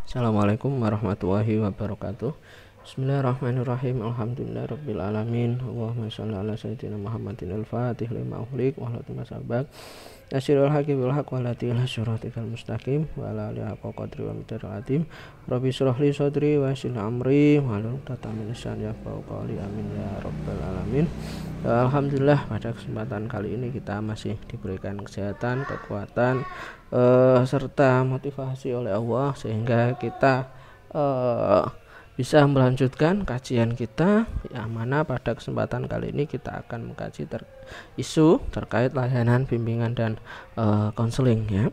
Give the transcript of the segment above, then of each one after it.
Assalamualaikum warahmatullahi wabarakatuh. Bismillahirrahmanirrahim. Alhamdulillahirabbil alamin. Allahumma shalli ala sayyidina Muhammadin al-Fatih lima ughliq wa ala sabaq. Nasirul haqqi bil haqq wa latil syiratikal mustaqim wa ala alihi haqqa qadri wa miqdaril azim. Rabbi shrah li sadri wa yassir amri wahlul 'uqdatam min lisani yafqahu qawli. Amin ya rabbal alamin. Alhamdulillah, pada kesempatan kali ini kita masih diberikan kesehatan, kekuatan, serta motivasi oleh Allah sehingga kita bisa melanjutkan kajian kita, yang mana pada kesempatan kali ini kita akan mengkaji isu terkait layanan bimbingan dan konseling ya.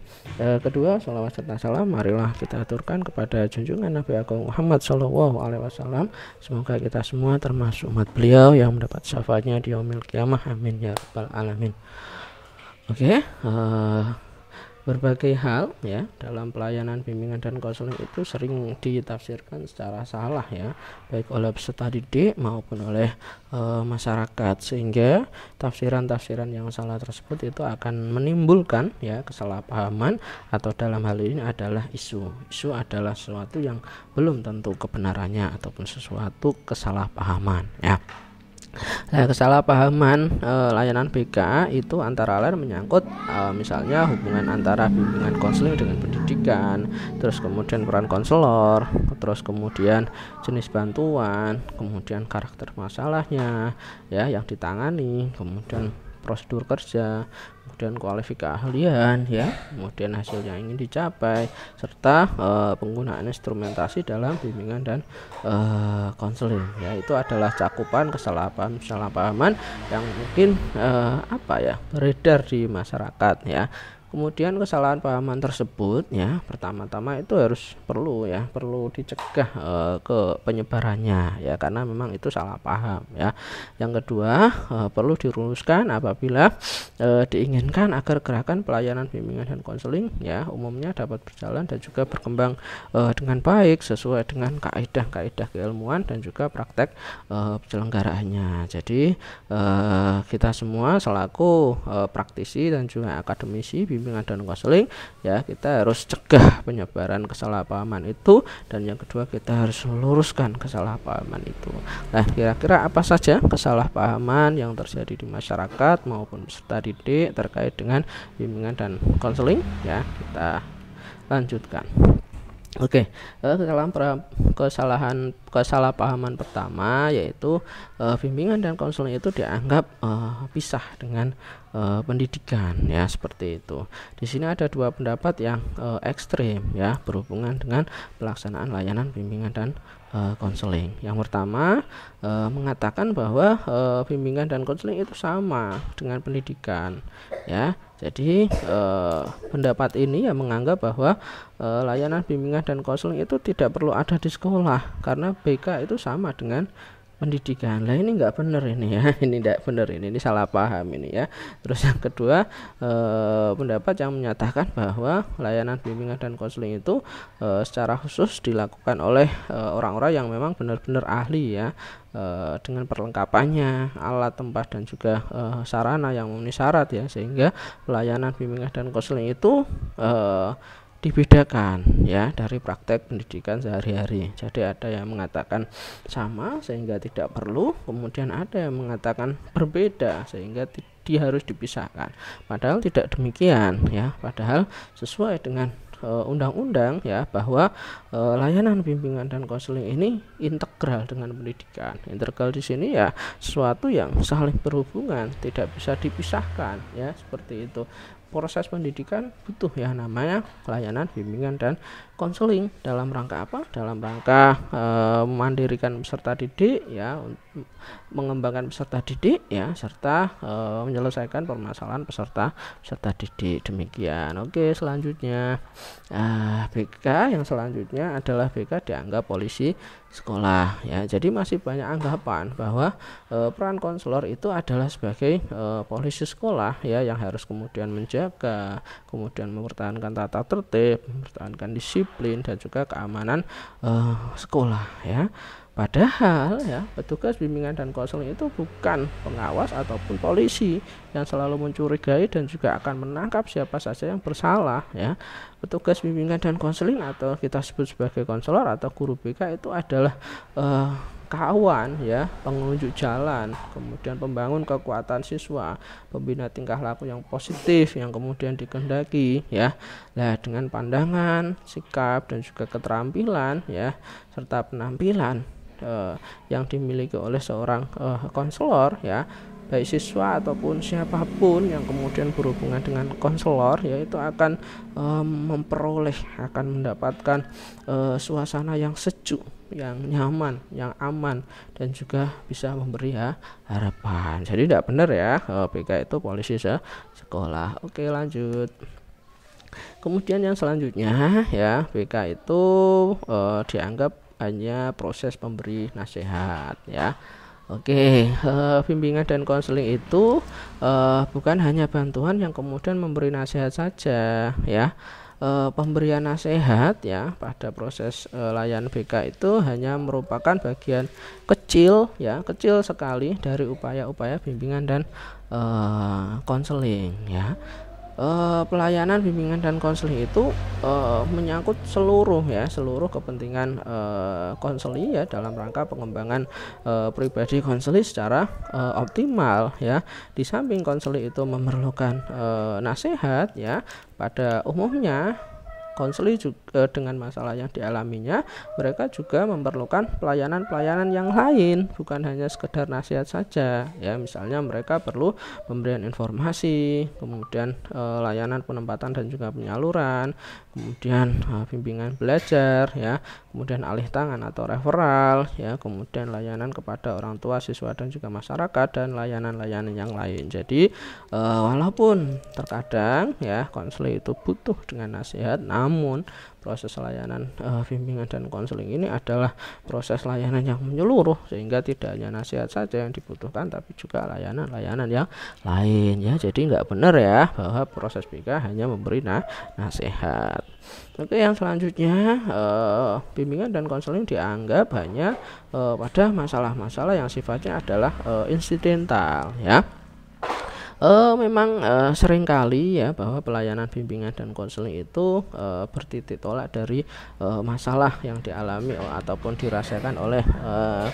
Kedua, sholawat serta salam marilah kita aturkan kepada junjungan Nabi Agung Muhammad Shallallahu Alaihi Wasallam. Semoga kita semua termasuk umat beliau yang mendapat syafaatnya di yaumil qiyamah. Amin ya rabbal alamin. Oke, berbagai hal ya dalam pelayanan bimbingan dan konseling itu sering ditafsirkan secara salah ya, baik oleh peserta didik maupun oleh masyarakat, sehingga tafsiran-tafsiran yang salah tersebut itu akan menimbulkan ya kesalahpahaman, atau dalam hal ini adalah isu adalah sesuatu yang belum tentu kebenarannya ataupun sesuatu kesalahpahaman ya. Nah, kesalahpahaman layanan BK itu antara lain menyangkut misalnya hubungan antara bimbingan konseling dengan pendidikan, terus kemudian peran konselor, terus kemudian jenis bantuan, kemudian karakter masalahnya ya yang ditangani, kemudian prosedur kerja, kemudian kualifikasi keahlian ya, kemudian hasil yang ingin dicapai, serta penggunaan instrumentasi dalam bimbingan dan konseling ya. Itu adalah cakupan kesalahpahaman yang mungkin beredar di masyarakat ya. Kemudian kesalahan pahaman tersebut ya, pertama-tama itu perlu dicegah ke penyebarannya ya, karena memang itu salah paham ya. Yang kedua, perlu diluruskan apabila diinginkan agar gerakan pelayanan bimbingan dan konseling ya umumnya dapat berjalan dan juga berkembang dengan baik sesuai dengan kaidah-kaidah keilmuan dan juga praktek penyelenggaraannya. Jadi kita semua selaku praktisi dan juga akademisi bimbingan dan konseling ya, kita harus cegah penyebaran kesalahpahaman itu, dan yang kedua kita harus meluruskan kesalahpahaman itu. Nah, kira-kira apa saja kesalahpahaman yang terjadi di masyarakat maupun peserta didik terkait dengan bimbingan dan konseling ya, kita lanjutkan. Oke, kesalahpahaman pertama yaitu bimbingan dan konseling itu dianggap pisah dengan pendidikan ya, seperti itu. Di sini ada dua pendapat yang ekstrim ya berhubungan dengan pelaksanaan layanan bimbingan dan konseling. Yang pertama mengatakan bahwa bimbingan dan konseling itu sama dengan pendidikan ya. Jadi pendapat ini yang menganggap bahwa layanan bimbingan dan konseling itu tidak perlu ada di sekolah karena BK itu sama dengan pendidikan. Lah ini nggak benar ini ya, ini tidak benar, ini salah paham ini ya. Terus yang kedua, pendapat yang menyatakan bahwa layanan bimbingan dan konseling itu secara khusus dilakukan oleh orang-orang yang memang benar-benar ahli ya, dengan perlengkapannya, alat, tempat, dan juga sarana yang memenuhi syarat ya, sehingga pelayanan bimbingan dan konseling itu dibedakan ya dari praktek pendidikan sehari-hari. Jadi ada yang mengatakan sama sehingga tidak perlu, kemudian ada yang mengatakan berbeda sehingga dia harus dipisahkan. Padahal tidak demikian ya, padahal sesuai dengan undang-undang ya, bahwa layanan bimbingan dan konseling ini integral dengan pendidikan. Integral di sini ya sesuatu yang saling berhubungan, tidak bisa dipisahkan ya, seperti itu. Proses pendidikan butuh ya namanya layanan bimbingan dan konseling. Dalam rangka apa? Dalam rangka memandirikan peserta didik ya, mengembangkan peserta didik ya, serta menyelesaikan permasalahan peserta didik. Demikian. Oke, selanjutnya BK yang selanjutnya adalah BK dianggap polisi sekolah ya. Jadi masih banyak anggapan bahwa peran konselor itu adalah sebagai polisi sekolah ya, yang harus kemudian menjaga, kemudian mempertahankan tata tertib, mempertahankan disiplin dan juga keamanan sekolah ya. Padahal ya, petugas bimbingan dan konseling itu bukan pengawas ataupun polisi yang selalu mencurigai dan juga akan menangkap siapa saja yang bersalah ya. Petugas bimbingan dan konseling atau kita sebut sebagai konselor atau guru BK itu adalah kawan ya, pengunjuk jalan, kemudian pembangun kekuatan siswa, pembina tingkah laku yang positif yang kemudian dikehendaki ya. Nah, dengan pandangan, sikap dan juga keterampilan ya serta penampilan yang dimiliki oleh seorang konselor ya, baik siswa ataupun siapapun yang kemudian berhubungan dengan konselor ya, itu akan akan mendapatkan suasana yang sejuk, yang nyaman, yang aman, dan juga bisa memberi harapan. Jadi tidak benar ya BK itu polisi sekolah. Oke, lanjut. Kemudian yang selanjutnya ya, BK itu dianggap hanya proses pemberi nasihat ya. Oke, bimbingan dan konseling itu bukan hanya bantuan yang kemudian memberi nasihat saja ya. Pemberian nasihat ya pada proses layanan BK itu hanya merupakan bagian kecil ya, kecil sekali dari upaya-upaya bimbingan dan konseling ya. Pelayanan bimbingan dan konseling itu menyangkut seluruh kepentingan konseli ya, dalam rangka pengembangan pribadi konseli secara optimal ya. Di samping konseli itu memerlukan nasihat ya, pada umumnya konseli juga dengan masalah yang dialaminya, mereka juga memerlukan pelayanan-pelayanan yang lain, bukan hanya sekedar nasihat saja ya. Misalnya mereka perlu pemberian informasi, kemudian layanan penempatan dan juga penyaluran, kemudian bimbingan belajar ya, kemudian alih tangan atau referral ya, kemudian layanan kepada orang tua, siswa dan juga masyarakat, dan layanan-layanan yang lain. Jadi walaupun terkadang ya konseli itu butuh dengan nasihat, namun proses layanan bimbingan dan konseling ini adalah proses layanan yang menyeluruh, sehingga tidak hanya nasihat saja yang dibutuhkan, tapi juga layanan-layanan yang lain ya. Jadi nggak benar ya bahwa proses BK hanya memberi nasihat. Oke, yang selanjutnya bimbingan dan konseling dianggap hanya pada masalah-masalah yang sifatnya adalah insidental ya. Memang seringkali ya bahwa pelayanan bimbingan dan konseling itu bertitik tolak dari masalah yang dialami ataupun dirasakan oleh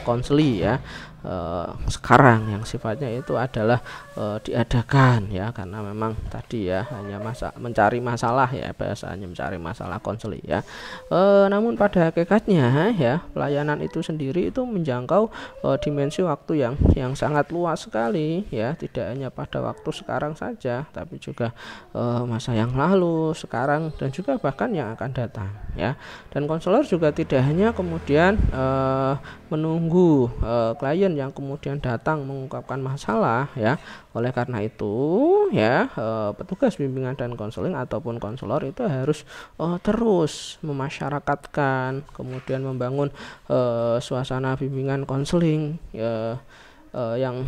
konseli ya. Sekarang yang sifatnya itu adalah diadakan ya, karena memang tadi ya hanya mencari masalah ya, bahasanya mencari masalah konseli ya. Namun pada hakikatnya ya, pelayanan itu sendiri itu menjangkau dimensi waktu yang sangat luas sekali ya, tidak hanya pada waktu sekarang saja, tapi juga masa yang lalu, sekarang, dan juga bahkan yang akan datang ya. Dan konselor juga tidak hanya kemudian menunggu klien yang kemudian datang mengungkapkan masalah ya. Oleh karena itu ya, petugas bimbingan dan konseling ataupun konselor itu harus terus memasyarakatkan, kemudian membangun suasana bimbingan konseling yang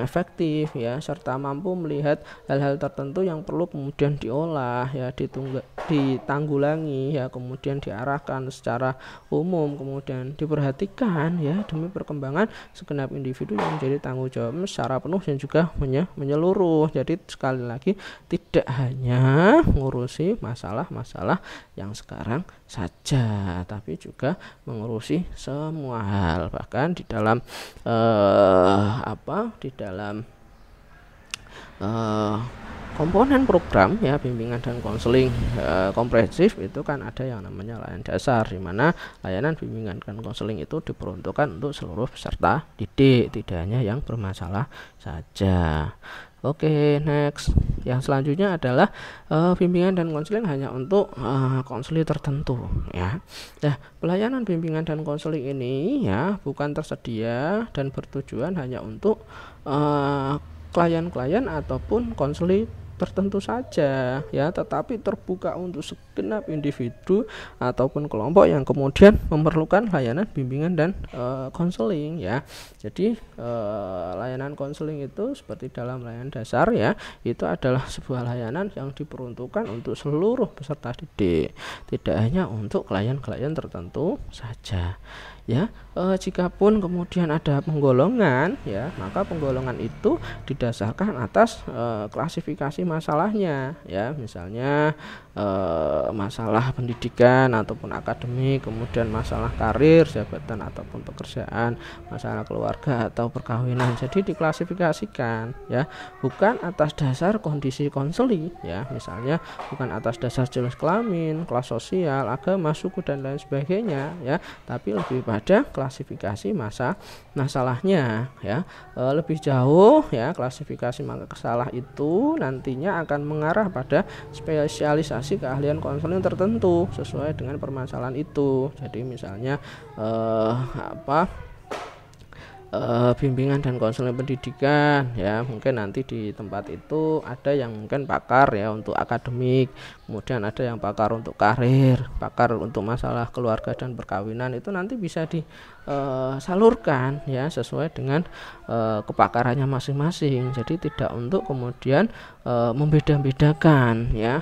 efektif ya, serta mampu melihat hal-hal tertentu yang perlu kemudian diolah ya, ditanggulangi ya, kemudian diarahkan secara umum, kemudian diperhatikan ya, demi perkembangan segenap individu yang menjadi tanggung jawab secara penuh dan juga menyeluruh. Jadi sekali lagi, tidak hanya ngurusi masalah-masalah yang sekarang saja, tapi juga mengurusi semua hal, bahkan di dalam komponen program ya bimbingan dan konseling komprehensif itu kan ada yang namanya layanan dasar, di mana layanan bimbingan dan konseling itu diperuntukkan untuk seluruh peserta didik, tidak hanya yang bermasalah saja. Oke, next. Yang selanjutnya adalah bimbingan dan konseling hanya untuk konseli tertentu ya. Nah, pelayanan bimbingan dan konseling ini ya bukan tersedia dan bertujuan hanya untuk klien-klien ataupun konseli tertentu saja ya, tetapi terbuka untuk segenap individu ataupun kelompok yang kemudian memerlukan layanan bimbingan dan konseling ya. Jadi layanan konseling itu seperti dalam layanan dasar ya, itu adalah sebuah layanan yang diperuntukkan untuk seluruh peserta didik, tidak hanya untuk klien-klien tertentu saja. ya. Jikapun kemudian ada penggolongan, ya, maka penggolongan itu didasarkan atas klasifikasi masalahnya, ya. Misalnya masalah pendidikan ataupun akademik, kemudian masalah karir, jabatan ataupun pekerjaan, masalah keluarga atau perkawinan. Jadi diklasifikasikan, ya, bukan atas dasar kondisi konseli, ya. Misalnya bukan atas dasar jenis kelamin, kelas sosial, agama, suku dan lain sebagainya, ya, tapi lebih pada klasifikasi masalahnya, ya. Lebih jauh, ya, klasifikasi masalah itu nantinya akan mengarah pada spesialisasi keahlian konseling tertentu sesuai dengan permasalahan itu. Jadi misalnya bimbingan dan konseling pendidikan, ya, mungkin nanti di tempat itu ada yang mungkin pakar, ya, untuk akademik, kemudian ada yang pakar untuk karir, pakar untuk masalah keluarga dan perkawinan. Itu nanti bisa disalurkan, ya, sesuai dengan kepakarannya masing-masing. Jadi tidak untuk kemudian membeda-bedakan, ya,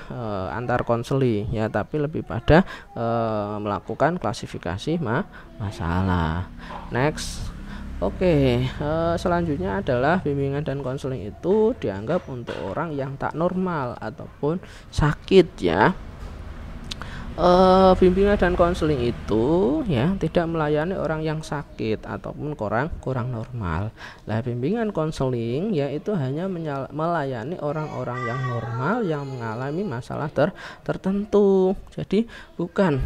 antar konseli, ya, tapi lebih pada melakukan klasifikasi masalah. Next. Oke, selanjutnya adalah bimbingan dan konseling itu dianggap untuk orang yang tak normal ataupun sakit, ya. Bimbingan dan konseling itu, ya, tidak melayani orang yang sakit ataupun kurang normal. Nah, bimbingan konseling, ya, itu hanya melayani orang-orang yang normal yang mengalami masalah tertentu. Jadi bukan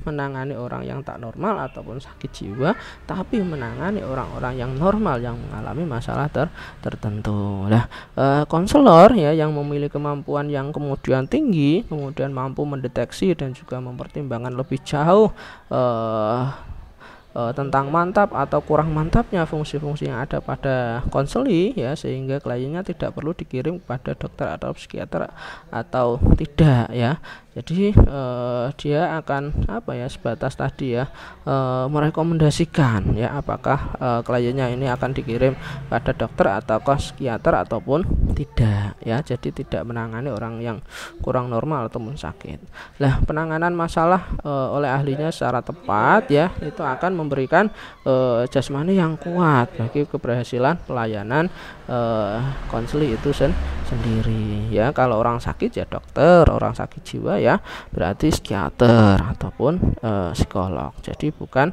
menangani orang yang tak normal ataupun sakit jiwa, tapi menangani orang-orang yang normal yang mengalami masalah tertentu. Nah, konselor, ya, yang memiliki kemampuan yang kemudian tinggi, kemudian mampu mendeteksi dan juga mempertimbangkan lebih jauh tentang mantap atau kurang mantapnya fungsi-fungsi yang ada pada konseli, ya, sehingga kliennya tidak perlu dikirim kepada dokter atau psikiater atau tidak, ya. Jadi dia akan sebatas tadi, ya, merekomendasikan, ya, apakah kliennya ini akan dikirim pada dokter atau psikiater ataupun tidak, ya. Jadi tidak menangani orang yang kurang normal ataupun sakit. Nah, penanganan masalah oleh ahlinya secara tepat, ya, itu akan memberikan jasmani yang kuat bagi keberhasilan pelayanan konseli itu sendiri, ya. Kalau orang sakit, ya dokter, orang sakit jiwa, ya, berarti psikiater ataupun psikolog. Jadi bukan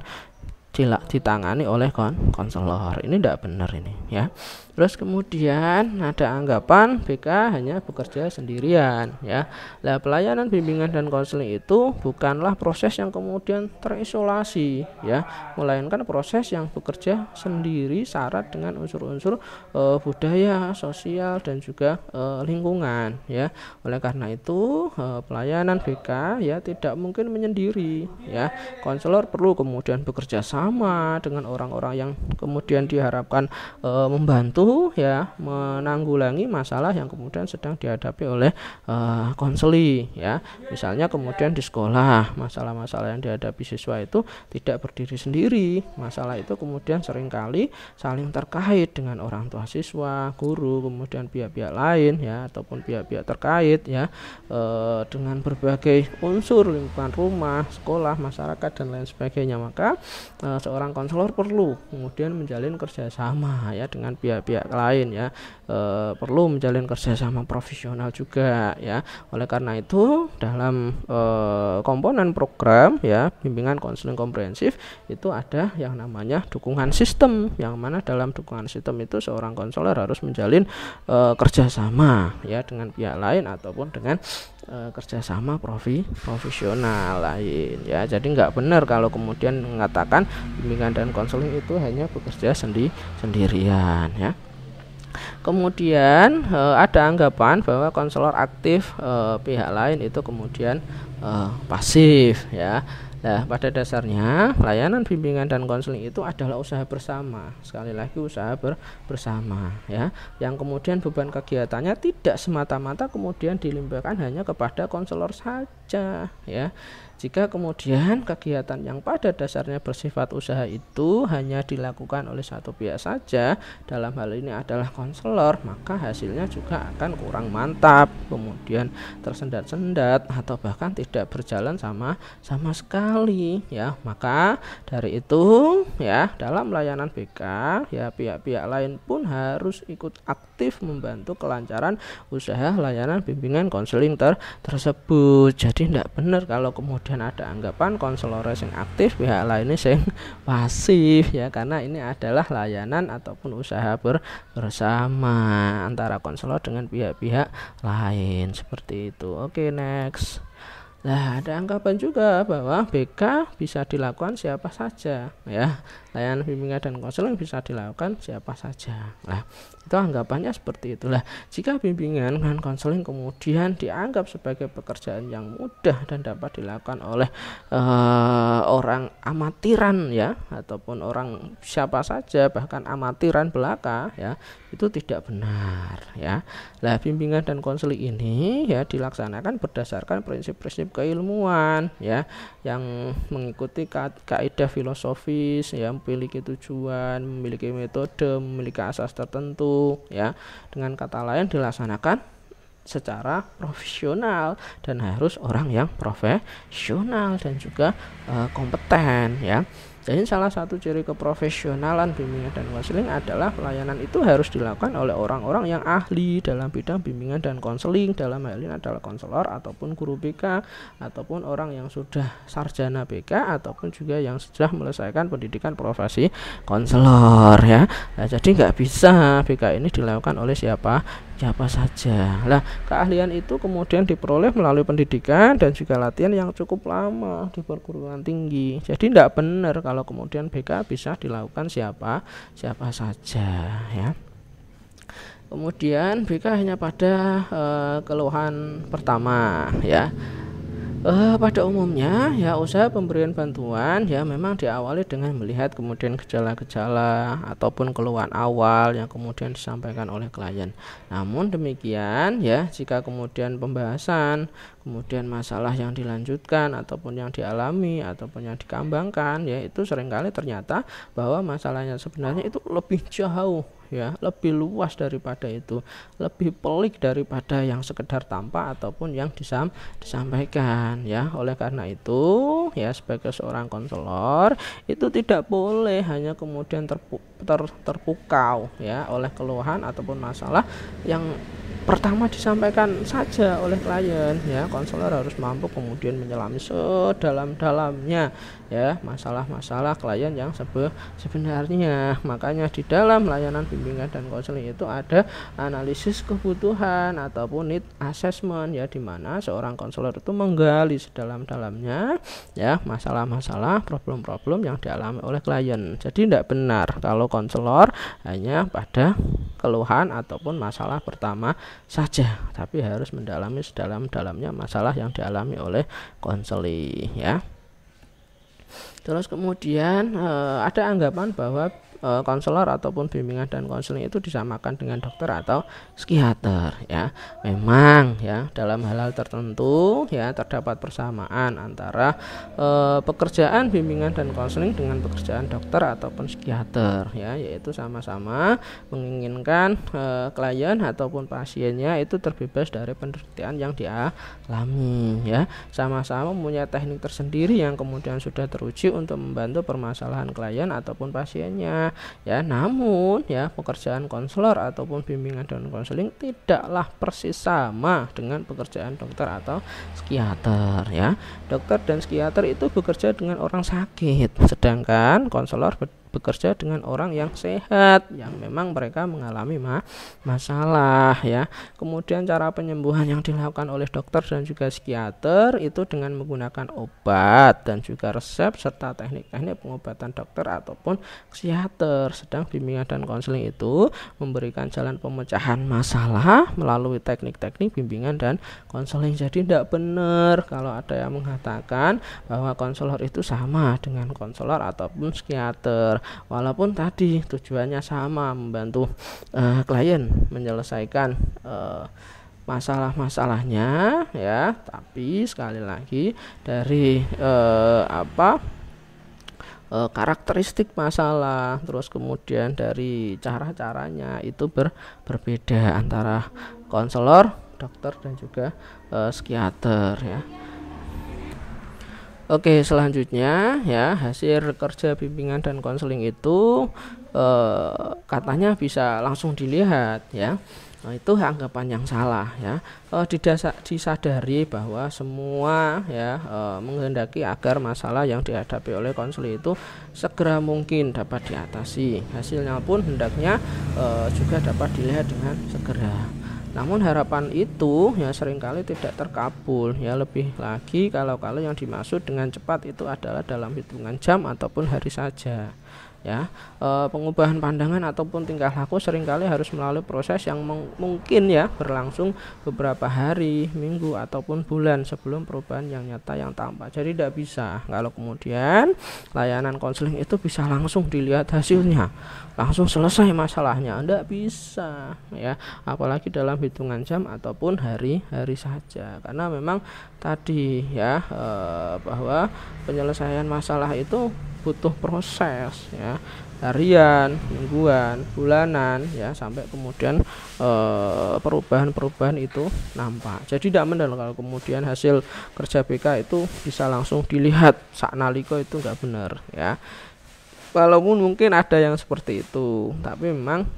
ditangani oleh konselor. Ini tidak benar ini, ya. Terus kemudian ada anggapan BK hanya bekerja sendirian, ya. Nah, pelayanan bimbingan dan konseling itu bukanlah proses yang kemudian terisolasi, ya, melainkan proses yang bekerja sendiri syarat dengan unsur-unsur budaya, sosial dan juga lingkungan, ya. Oleh karena itu pelayanan BK, ya, tidak mungkin menyendiri, ya. Konselor perlu kemudian bekerja sama dengan orang-orang yang kemudian diharapkan membantu, ya, menanggulangi masalah yang kemudian sedang dihadapi oleh konseli, ya. Misalnya kemudian di sekolah masalah-masalah yang dihadapi siswa itu tidak berdiri sendiri. Masalah itu kemudian seringkali saling terkait dengan orang tua siswa, guru, kemudian pihak-pihak lain, ya, ataupun pihak-pihak terkait, ya, dengan berbagai unsur lingkungan rumah, sekolah, masyarakat dan lain sebagainya. Maka seorang konselor perlu kemudian menjalin kerjasama, ya, dengan pihak-pihak lain, ya, perlu menjalin kerjasama profesional juga, ya. Oleh karena itu dalam komponen program, ya, bimbingan konseling komprehensif itu ada yang namanya dukungan sistem, yang mana dalam dukungan sistem itu seorang konselor harus menjalin kerjasama, ya, dengan pihak lain ataupun dengan kerjasama profesional lain, ya. Jadi nggak benar kalau kemudian mengatakan bimbingan dan konseling itu hanya bekerja sendirian, ya. Kemudian ada anggapan bahwa konselor aktif pihak lain itu kemudian pasif, ya. Nah, pada dasarnya layanan bimbingan dan konseling itu adalah usaha bersama. Sekali lagi usaha bersama, ya. Yang kemudian beban kegiatannya tidak semata-mata kemudian dilimpahkan hanya kepada konselor saja, ya. Jika kemudian kegiatan yang pada dasarnya bersifat usaha itu hanya dilakukan oleh satu pihak saja, dalam hal ini adalah konselor, maka hasilnya juga akan kurang mantap, kemudian tersendat-sendat atau bahkan tidak berjalan sama sekali ya. Maka dari itu ya, dalam layanan BK ya, pihak-pihak lain pun harus ikut aktif membantu kelancaran usaha layanan bimbingan konseling tersebut. Jadi tidak benar kalau kemudian ada anggapan konselor yang aktif, pihak lainnya yang pasif ya, karena ini adalah layanan ataupun usaha bersama antara konselor dengan pihak-pihak lain seperti itu. Oke, next. Nah, ada anggapan juga bahwa BK bisa dilakukan siapa saja ya. Layanan bimbingan dan konseling bisa dilakukan siapa saja. Nah, itu anggapannya seperti itulah. Jika bimbingan dan konseling kemudian dianggap sebagai pekerjaan yang mudah dan dapat dilakukan oleh orang amatiran ya, ataupun orang siapa saja, bahkan amatiran belaka ya, itu tidak benar ya. Nah, bimbingan dan konseling ini ya dilaksanakan berdasarkan prinsip-prinsip keilmuan ya, yang mengikuti kaidah filosofis ya, memiliki tujuan, memiliki metode, memiliki asas tertentu ya. Dengan kata lain dilaksanakan secara profesional dan harus orang yang profesional dan juga kompeten ya. Jadi salah satu ciri keprofesionalan bimbingan dan konseling adalah pelayanan itu harus dilakukan oleh orang-orang yang ahli dalam bidang bimbingan dan konseling. Dalam hal ini adalah konselor ataupun guru BK, ataupun orang yang sudah sarjana BK, ataupun juga yang sudah menyelesaikan pendidikan profesi konselor ya. Nah, jadi nggak bisa BK ini dilakukan oleh siapa saja. Nah, keahlian itu kemudian diperoleh melalui pendidikan dan juga latihan yang cukup lama di perguruan tinggi. Jadi tidak benar kalau kemudian BK bisa dilakukan siapa saja ya. Kemudian BK hanya pada keluhan pertama ya. Pada umumnya ya, usaha pemberian bantuan ya memang diawali dengan melihat kemudian gejala-gejala ataupun keluhan awal yang kemudian disampaikan oleh klien. Namun demikian ya, jika kemudian pembahasan, kemudian masalah yang dilanjutkan ataupun yang dialami ataupun yang dikembangkan ya, itu seringkali ternyata bahwa masalahnya sebenarnya itu lebih jauh ya, lebih luas daripada itu, lebih pelik daripada yang sekedar tampak ataupun yang disampaikan ya. Oleh karena itu ya, sebagai seorang konselor itu tidak boleh hanya kemudian terpukau ya oleh keluhan ataupun masalah yang pertama disampaikan saja oleh klien ya. Konselor harus mampu kemudian menyelami sedalam-dalamnya ya masalah-masalah klien yang sebenarnya. Makanya di dalam layanan bimbingan dan konseling itu ada analisis kebutuhan ataupun need assessment ya, di mana seorang konselor itu menggali sedalam-dalamnya ya masalah-masalah, problem-problem yang dialami oleh klien. Jadi tidak benar kalau konselor hanya pada keluhan ataupun masalah pertama saja, tapi harus mendalami sedalam-dalamnya masalah yang dialami oleh konseling ya. Terus kemudian ada anggapan bahwa konselor ataupun bimbingan dan konseling itu disamakan dengan dokter atau psikiater ya. Memang ya, dalam hal-hal tertentu ya terdapat persamaan antara pekerjaan bimbingan dan konseling dengan pekerjaan dokter ataupun psikiater ya, yaitu sama-sama menginginkan klien ataupun pasiennya itu terbebas dari penderitaan yang dialami ya. Sama-sama mempunyai teknik tersendiri yang kemudian sudah teruji untuk membantu permasalahan klien ataupun pasiennya ya. Namun ya, pekerjaan konselor ataupun bimbingan dan konseling tidaklah persis sama dengan pekerjaan dokter atau psikiater ya. Dokter dan psikiater itu bekerja dengan orang sakit, sedangkan konselor bekerja dengan orang yang sehat yang memang mereka mengalami masalah ya. Kemudian cara penyembuhan yang dilakukan oleh dokter dan juga psikiater itu dengan menggunakan obat dan juga resep serta teknik-teknik pengobatan dokter ataupun psikiater. Sedang bimbingan dan konseling itu memberikan jalan pemecahan masalah melalui teknik-teknik bimbingan dan konseling. Jadi tidak benar kalau ada yang mengatakan bahwa konselor itu sama dengan konselor ataupun psikiater. Walaupun tadi tujuannya sama, membantu klien menyelesaikan masalah-masalahnya ya, tapi sekali lagi dari karakteristik masalah, terus kemudian dari cara-caranya itu berbeda antara konselor, dokter dan juga psikiater ya. Oke, selanjutnya ya, hasil kerja bimbingan dan konseling itu katanya bisa langsung dilihat ya. Nah, itu anggapan yang salah ya. Disadari bahwa semua ya menghendaki agar masalah yang dihadapi oleh konseling itu segera mungkin dapat diatasi. Hasilnya pun hendaknya juga dapat dilihat dengan segera. Namun harapan itu ya seringkali tidak terkabul ya, lebih lagi kalau yang dimaksud dengan cepat itu adalah dalam hitungan jam ataupun hari saja. Ya, pengubahan pandangan ataupun tingkah laku seringkali harus melalui proses yang mungkin ya berlangsung beberapa hari, minggu ataupun bulan sebelum perubahan yang nyata yang tampak. Jadi tidak bisa kalau kemudian layanan konseling itu bisa langsung dilihat hasilnya, langsung selesai masalahnya, tidak bisa ya, apalagi dalam hitungan jam ataupun hari-hari saja, karena memang tadi ya bahwa penyelesaian masalah itu butuh proses ya, harian, mingguan, bulanan ya, sampai kemudian perubahan-perubahan itu nampak. Jadi tidak benar kalau kemudian hasil kerja BK itu bisa langsung dilihat saknaliko, itu nggak benar ya. Walaupun mungkin ada yang seperti itu, tapi memang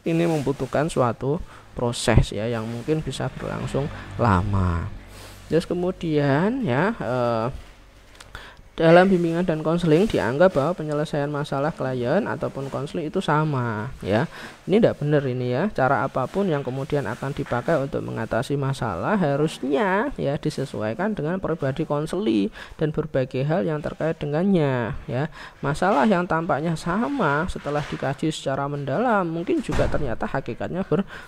ini membutuhkan suatu proses ya yang mungkin bisa berlangsung lama. Terus kemudian ya dalam bimbingan dan konseling dianggap bahwa penyelesaian masalah klien ataupun konseling itu sama ya. Ini tidak benar ini ya. Cara apapun yang kemudian akan dipakai untuk mengatasi masalah harusnya ya disesuaikan dengan pribadi konseli dan berbagai hal yang terkait dengannya ya. Masalah yang tampaknya sama setelah dikaji secara mendalam mungkin juga ternyata hakikatnya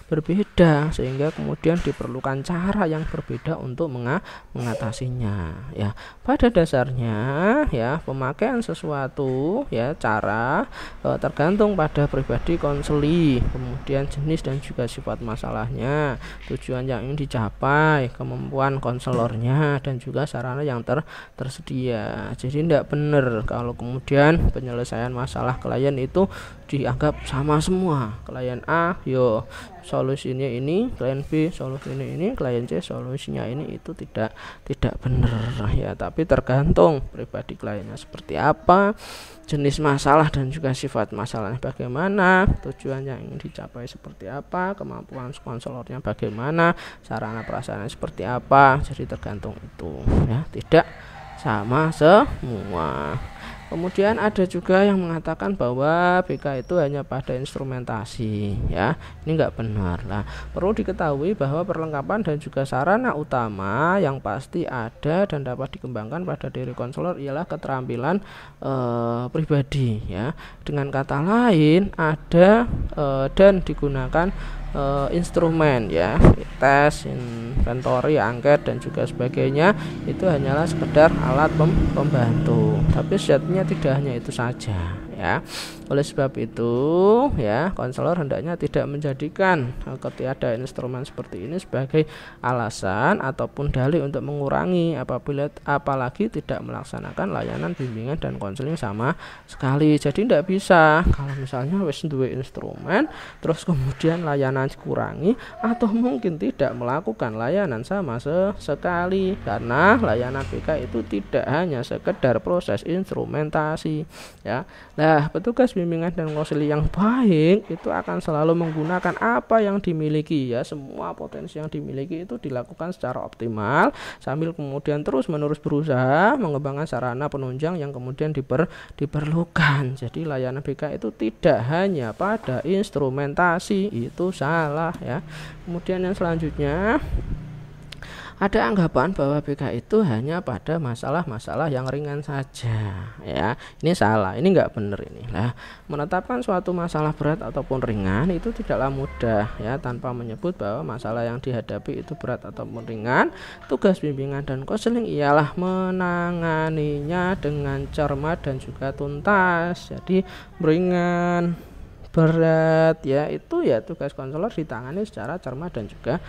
berbeda, sehingga kemudian diperlukan cara yang berbeda untuk mengatasinya ya. Pada dasarnya ya pemakaian sesuatu ya cara tergantung pada pribadi konseli, kemudian jenis dan juga sifat masalahnya, tujuan yang ingin dicapai, kemampuan konselornya dan juga sarana yang tersedia. Jadi tidak benar kalau kemudian penyelesaian masalah klien itu dianggap sama semua. Klien A yo solusinya ini, klien B solusinya ini, klien C solusinya ini, itu tidak benar ya. Tapi tergantung pribadi kliennya seperti apa, jenis masalah dan juga sifat masalahnya bagaimana, tujuan yang ingin dicapai seperti apa, kemampuan konselornya bagaimana, sarana perasaannya seperti apa. Jadi tergantung itu ya, tidak sama semua. Kemudian ada juga yang mengatakan bahwa BK itu hanya pada instrumentasi ya. Ini enggak benar lah. Perlu diketahui bahwa perlengkapan dan juga sarana utama yang pasti ada dan dapat dikembangkan pada diri konselor ialah keterampilan pribadi ya. Dengan kata lain ada dan digunakan instrumen ya, tes, inventory, angket dan juga sebagainya, itu hanyalah sekedar alat pembantu, tapi sejatinya tidak hanya itu saja ya. Oleh sebab itu ya konselor hendaknya tidak menjadikan ketiadaan instrumen seperti ini sebagai alasan ataupun dalih untuk mengurangi apalagi tidak melaksanakan layanan bimbingan dan konseling sama sekali. Jadi tidak bisa kalau misalnya wis duwe instrumen terus kemudian layanan dikurangi atau mungkin tidak melakukan layanan sama sekali, karena layanan BK itu tidak hanya sekedar proses instrumentasi ya. Nah, petugas bimbingan dan konseling yang baik itu akan selalu menggunakan apa yang dimiliki ya. Semua potensi yang dimiliki itu dilakukan secara optimal sambil kemudian terus-menerus berusaha mengembangkan sarana penunjang yang kemudian diperlukan. Jadi layanan BK itu tidak hanya pada instrumentasi, itu salah ya. Kemudian yang selanjutnya ada anggapan bahwa BK itu hanya pada masalah-masalah yang ringan saja ya. Ini salah, ini enggak benar ini lah. Menetapkan suatu masalah berat ataupun ringan itu tidaklah mudah ya, tanpa menyebut bahwa masalah yang dihadapi itu berat ataupun ringan. Tugas bimbingan dan konseling ialah menanganinya dengan cermat dan juga tuntas. Jadi ringan, berat ya, itu ya tugas konselor ditangani secara cermat dan juga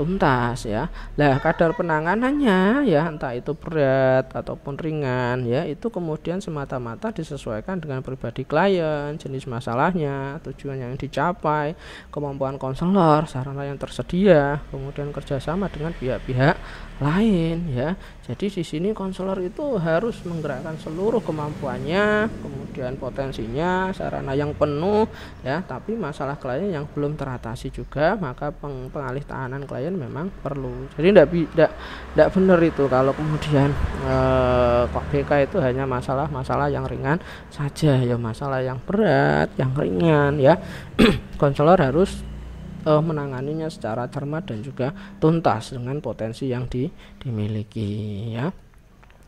tuntas ya. Lah kadar penanganannya ya entah itu berat ataupun ringan ya, itu kemudian semata-mata disesuaikan dengan pribadi klien, jenis masalahnya, tujuan yang dicapai, kemampuan konselor, sarana yang tersedia, kemudian kerjasama dengan pihak-pihak lain ya. Jadi di sini konselor itu harus menggerakkan seluruh kemampuannya, kemudian potensinya, sarana yang penuh ya, tapi masalah klien yang belum teratasi juga, maka pengalih tahanan klien memang perlu. Jadi tidak benar itu kalau kemudian kok BK itu hanya masalah-masalah yang ringan saja ya, masalah yang berat, yang ringan ya. Konselor harus menanganinya secara cermat dan juga tuntas dengan potensi yang dimiliki ya.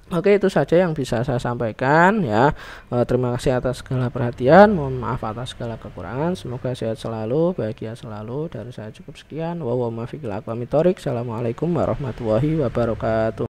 Oke, itu saja yang bisa saya sampaikan ya. Terima kasih atas segala perhatian, mohon maaf atas segala kekurangan. Semoga sehat selalu, bahagia selalu. Dari saya cukup sekian. Assalamualaikum warahmatullahi wabarakatuh.